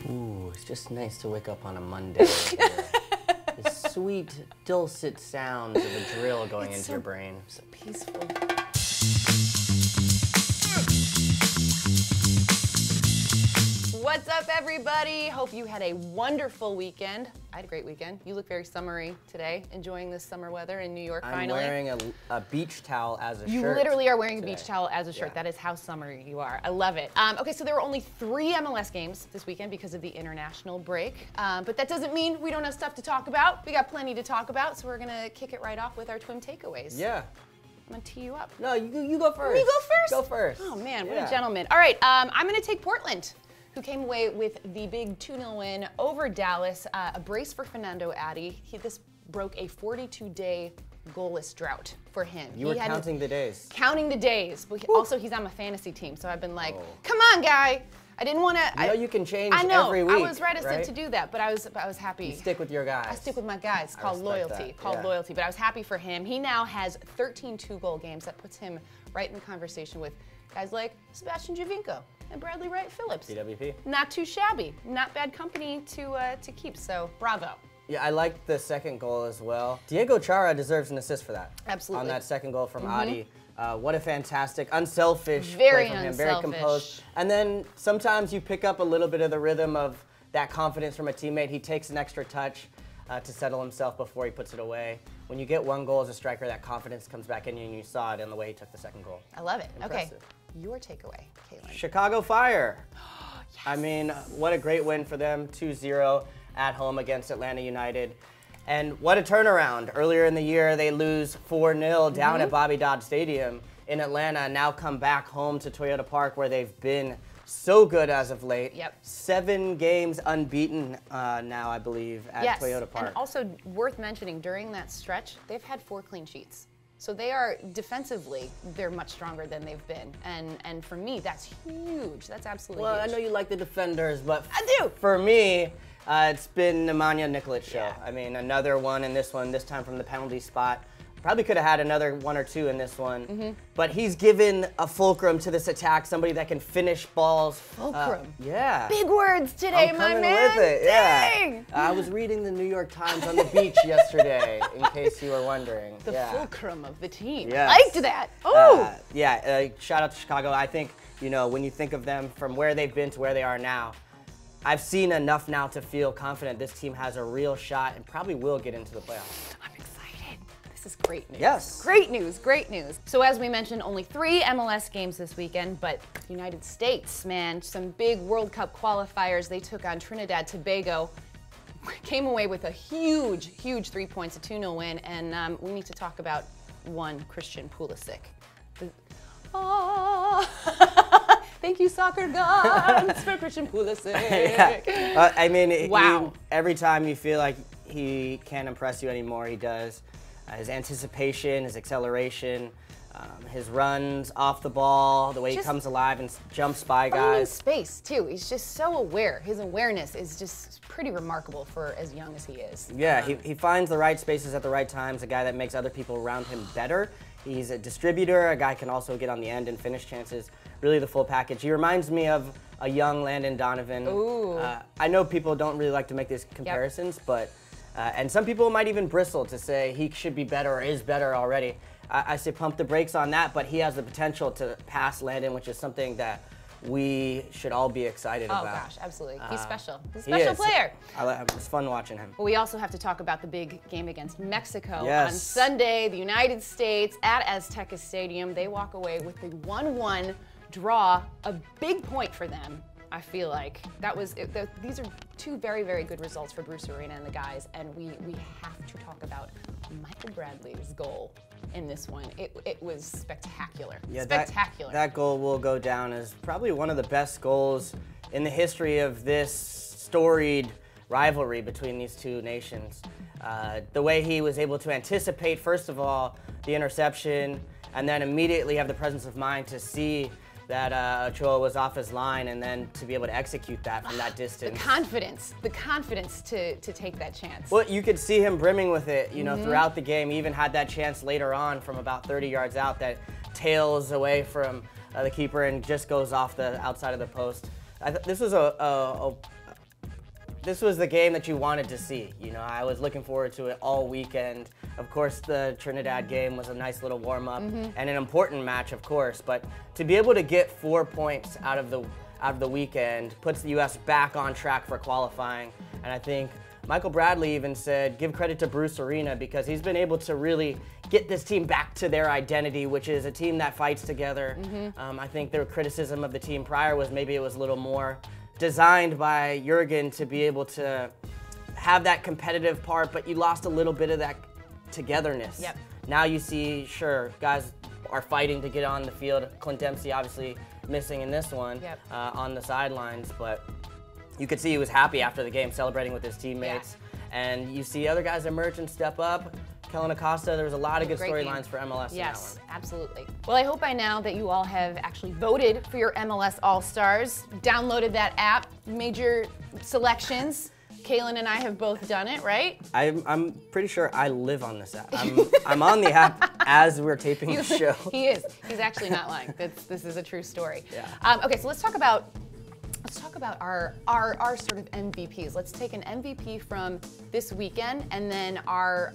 Ooh, it's just nice to wake up on a Monday. The sweet, dulcet sounds of a drill going into your brain. So peaceful. What's up, everybody? Hope you had a wonderful weekend. I had a great weekend. You look very summery today, enjoying this summer weather in New York, finally. I'm wearing a beach towel as a shirt. You literally are wearing today. A beach towel as a shirt. Yeah. That is how summery you are. I love it. Okay, so there were only 3 MLS games this weekend because of the international break. But that doesn't mean we don't have stuff to talk about. We got plenty to talk about, so we're going to kick it right off with our twin takeaways. Yeah. I'm going to tee you up. No, you go first. Me go first? Go first. Oh, man, what a gentleman. All right, I'm going to take Portland, who came away with the big 2-0 win over Dallas. A brace for Fernando Adi. This broke a 42-day goalless drought for him. You were counting the days. Counting the days. But also, he's on my fantasy team, so I've been like, come on, guy. I didn't want to. You know you can change I every week. know. I was reticent to do that, but I was happy. You stick with your guys. I stick with my guys. It's called loyalty. Loyalty. But I was happy for him. He now has 13 2-goal games. That puts him right in the conversation with guys like Sebastian Giovinco and Bradley Wright Phillips. DWP. Not too shabby. Not bad company to keep. So bravo. Yeah, I liked the second goal as well. Diego Chara deserves an assist for that. Absolutely. On that second goal from Adi. What a fantastic, unselfish Very play from him. unselfish. Very composed. And then sometimes you pick up a little bit of the rhythm of that confidence from a teammate. He takes an extra touch to settle himself before he puts it away. When you get 1 goal as a striker, that confidence comes back in you, and you saw it in the way he took the second goal. I love it. Impressive. Okay, your takeaway, Calen. Chicago Fire. Yes. I mean, what a great win for them, 2-0 at home against Atlanta United. And what a turnaround. Earlier in the year, they lose 4-0 down at Bobby Dodd Stadium in Atlanta, and now come back home to Toyota Park, where they've been so good as of late. Yep. 7 games unbeaten now, I believe, at Toyota Park. And also worth mentioning, during that stretch, they've had 4 clean sheets. So they are, defensively, they're much stronger than they've been. And for me, that's huge. That's absolutely huge. Well, I know you like the defenders, but I do. For me, it's been Nemanja Nikolić's show. Yeah. I mean, another one in this one, this time from the penalty spot. Probably could have had another 1 or 2 in this one. But he's given a fulcrum to this attack, somebody that can finish balls. Fulcrum? Yeah. Big words today, I'm my coming man. with it, Dang. yeah. I was reading the New York Times on the beach yesterday, in case you were wondering. The fulcrum of the team. Yes. Liked that. Oh. Shout out to Chicago. I think, when you think of them from where they've been to where they are now, I've seen enough now to feel confident this team has a real shot and probably will get into the playoffs. I'm excited. This is great news. Yes. Great news, great news. So as we mentioned, only 3 MLS games this weekend, but United States, man, some big World Cup qualifiers. They took on Trinidad Tobago, came away with a huge 3 points, a 2-0 win, and we need to talk about one Christian Pulisic. Thank you, soccer gods, for Christian Pulisic. I mean, wow. Every time you feel like he can't impress you anymore, he does. His anticipation, his acceleration, his runs off the ball, the way he comes alive and jumps by guys. Finding space, too. He's just so aware. His awareness is just pretty remarkable for as young as he is. Yeah, he finds the right spaces at the right times, a guy that makes other people around him better. He's a distributor, a guy can also get on the end and finish chances. Really the full package. He reminds me of a young Landon Donovan. Ooh. I know people don't really like to make these comparisons, but and some people might even bristle to say he should be better or is better already. I say pump the brakes on that, but he has the potential to pass Landon, which is something that we should all be excited about. Oh gosh, absolutely. He's special. He's a He special is. player. It's fun watching him. But we also have to talk about the big game against Mexico Yes. on Sunday. The United States at Azteca Stadium. They walk away with the 1-1 draw, a big point for them. I feel like these are 2 very, very good results for Bruce Arena and the guys, and we have to talk about Michael Bradley's goal in this one. It was spectacular. Yeah, spectacular. That goal will go down as probably one of the best goals in the history of this storied rivalry between these 2 nations. The way he was able to anticipate, first of all, the interception, and then immediately have the presence of mind to see that Ochoa was off his line, and then to be able to execute that from that distance. The confidence to take that chance. Well, you could see him brimming with it, throughout the game. He even had that chance later on from about 30 yards out that tails away from the keeper and just goes off the outside of the post. This was this was the game that you wanted to see. You know, I was looking forward to it all weekend. Of course, the Trinidad game was a nice little warm-up and an important match, of course. But to be able to get 4 points out of the weekend puts the U.S. back on track for qualifying. And I think Michael Bradley even said, give credit to Bruce Arena, because he's been able to really get this team back to their identity, which is a team that fights together. I think their criticism of the team prior was maybe it was a little more designed by Jurgen to be able to have that competitive part, but you lost a little bit of that togetherness. Yep. Now you see, sure, guys are fighting to get on the field. Clint Dempsey obviously missing in this one on the sidelines, but you could see he was happy after the game, celebrating with his teammates. And you see other guys emerge and step up. Calen Acosta, there was a lot of good storylines for MLS in that one. Yes, absolutely. Well, I hope by now that you all have actually voted for your MLS All-Stars, downloaded that app, made your selections. Calen and I have both done it, right? I'm pretty sure I live on this app. I'm on the app as we're taping the show. He is. He's actually not lying. This is a true story. Yeah. Okay, so let's talk about our sort of MVPs. Let's take an MVP from this weekend and then our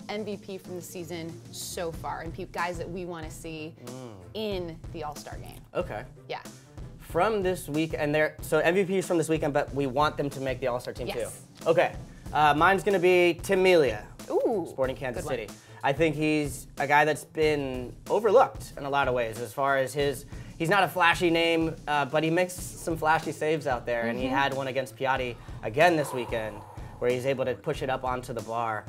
MVP from the season so far, and guys that we want to see in the All-Star game. Okay. Yeah. From this week, so MVPs from this weekend, but we want them to make the All-Star team too. Okay. Mine's going to be Tim Melia, Sporting Kansas City. I think he's a guy that's been overlooked in a lot of ways as far as he's not a flashy name, but he makes some flashy saves out there, and he had one against Piatti again this weekend where he's able to push it up onto the bar.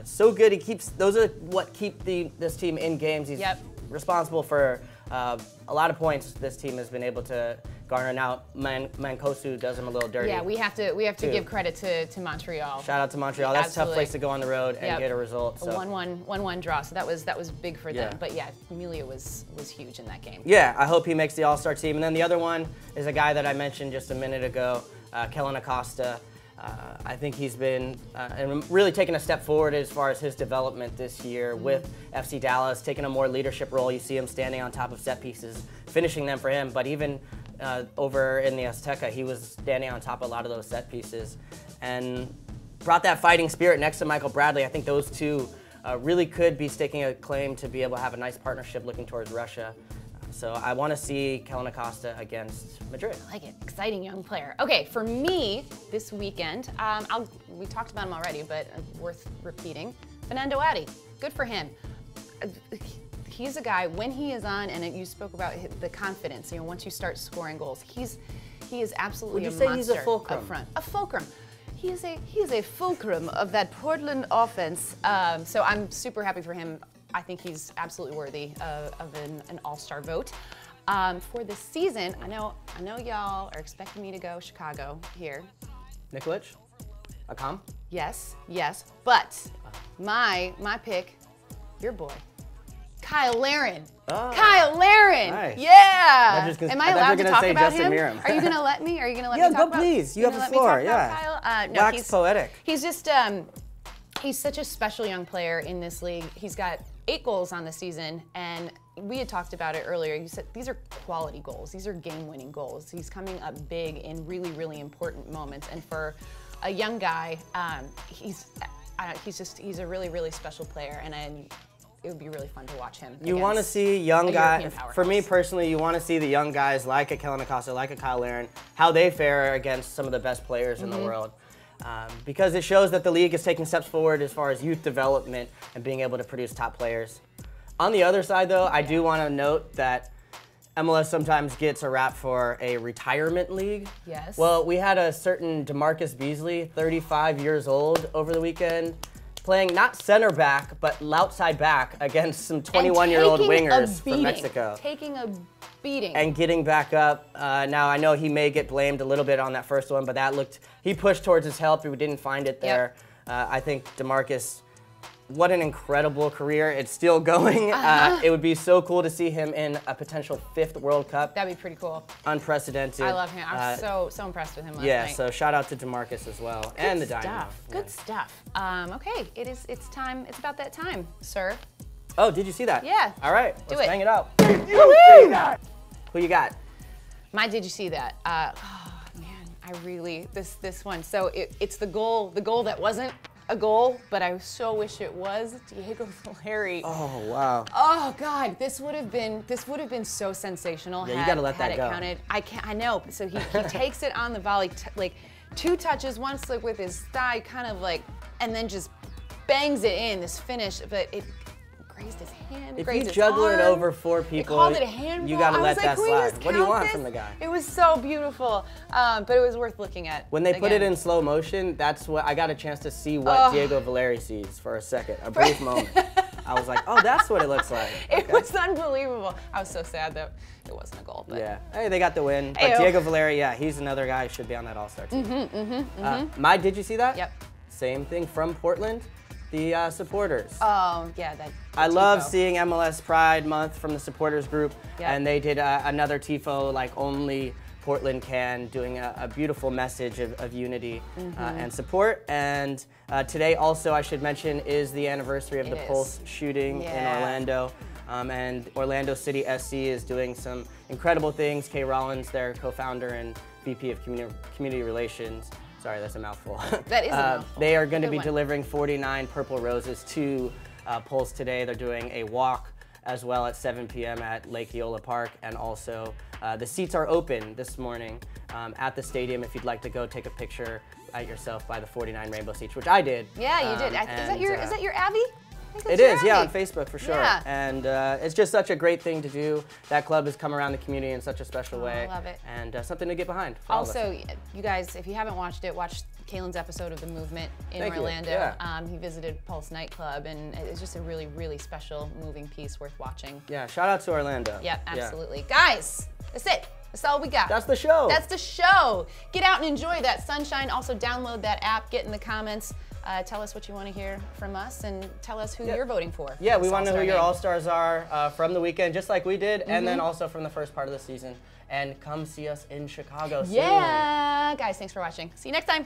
So good, those are what keep this team in games. He's responsible for a lot of points this team has been able to garner. Now, Mancosu does him a little dirty. Yeah, we have to give credit to Montreal. Shout out to Montreal. That's a tough place to go on the road and get a result. So. A 1-1 draw. So that was big for them. But yeah, Melia was huge in that game. Yeah, I hope he makes the All-Star team. And then the other one is a guy that I mentioned just a minute ago, Calen Acosta. I think he's been really taking a step forward as far as his development this year with FC Dallas, taking a more leadership role. You see him standing on top of set pieces, finishing them for him. But even over in the Azteca, he was standing on top of a lot of those set pieces and brought that fighting spirit next to Michael Bradley. I think those two really could be staking a claim to be able to have a nice partnership looking towards Russia. So I want to see Calen Acosta against Madrid. I like it. Exciting young player. Okay, for me this weekend, we talked about him already, but worth repeating. Fernando Adi. Good for him. He's a guy, when he is on, and you spoke about the confidence, you know, once you start scoring goals, he is absolutely a monster. Would you say he's a fulcrum? Up front. A fulcrum. He is a fulcrum of that Portland offense. So I'm super happy for him. I think he's absolutely worthy of an all-star vote. For the season, I know y'all are expecting me to go Chicago here. Nikolic? Akam? Yes, but my pick, your boy, Kyle Laren. Oh, Kyle Laren. Nice. Yeah. Am I allowed to talk about him? Miram. Are you gonna let me? Are you gonna let me talk go about? please. You have the floor. Kyle? No, Wax poetic. He's just he's such a special young player in this league. He's got 8 goals on the season, and we had talked about it earlier. You said these are quality goals. These are game-winning goals. He's coming up big in really, really important moments. And for a young guy, he's a really, really special player, and it would be really fun to watch him. You want to see young guys. For me personally, you want to see the young guys like a Calen Acosta, like a Kyle Laren, how they fare against some of the best players in the world. Because it shows that the league is taking steps forward as far as youth development and being able to produce top players. On the other side, though, I do want to note that MLS sometimes gets a rap for a retirement league. Yes. Well, we had a certain DeMarcus Beasley, 35 years old, over the weekend, playing not center back, but outside back against some 21-year-old wingers from Mexico. Taking a beating. And getting back up. Now, I know he may get blamed a little bit on that first one, but he pushed towards his help. We didn't find it there. I think DeMarcus, what an incredible career. It's still going. It would be so cool to see him in a potential 5th World Cup. That'd be pretty cool. Unprecedented. I love him. I was so impressed with him last night. So shout out to DeMarcus as well. And the Dynamo. Good stuff. Okay, it's time. It's about that time, sir. Oh, did you see that? Yeah. All right, let's bang it out. Did you see that? Who you got? Did you see that? Oh, man. I really, this one. So it's the goal that wasn't a goal, but I so wish it was. Diego Valeri. Oh wow. Oh God, this would have been so sensational. Yeah, you gotta let that go. Counted. I know. So he takes it on the volley, like 2 touches, 1 slip with his thigh, kind of like, and then just bangs it in. This finish, but it grazed his hand. If grazed you his juggle it arm. over 4 people, They called it a handball. you gotta I let was that like, slide. What do you want this? from the guy? It was so beautiful, but it was worth looking at. When they put it in slow motion, that's what I got a chance to see what Diego Valeri sees for a second, a brief moment. I was like, oh, that's what it looks like. It was unbelievable. I was so sad that it wasn't a goal. But. Yeah, hey, they got the win. But Ayo. Diego Valeri, yeah, he's another guy who should be on that All-Star team. Did you see that? Yep. Same thing from Portland, the supporters. Oh, yeah, that. I love seeing MLS Pride Month from the supporters group, Yep. and they did another TIFO like only Portland can, doing a beautiful message of unity and support. And today also, I should mention, is the anniversary of the Pulse shooting in Orlando. And Orlando City SC is doing some incredible things. Kay Rollins, their co-founder and VP of Community Relations. Sorry, that's a mouthful. That is a mouthful. They are going to Good be one. delivering 49 purple roses to Pulse today. They're doing a walk as well at 7 p.m. at Lake Eola Park, and also the seats are open this morning at the stadium if you'd like to go take a picture at yourself by the 49 rainbow seats, which I did. Yeah, you did. Is that your Abby? It is, yeah, on Facebook for sure. Yeah. And it's just such a great thing to do. That club has come around the community in such a special way. I love it. And something to get behind. For all of us. Also, you guys, if you haven't watched it, watch Calen's episode of The Movement in Thank you. Orlando. Yeah. He visited Pulse nightclub, and it's just a really, really special moving piece worth watching. Yeah, shout out to Orlando. Yep, absolutely. Guys, that's it. That's all we got. That's the show. That's the show. Get out and enjoy that sunshine. Also, download that app. Get in the comments. Tell us what you want to hear from us, and tell us who you're voting for. Yeah, we want to know who your All-Star All-Stars are from the weekend, just like we did, and then also from the first part of the season. And come see us in Chicago soon. Yeah, guys, thanks for watching. See you next time.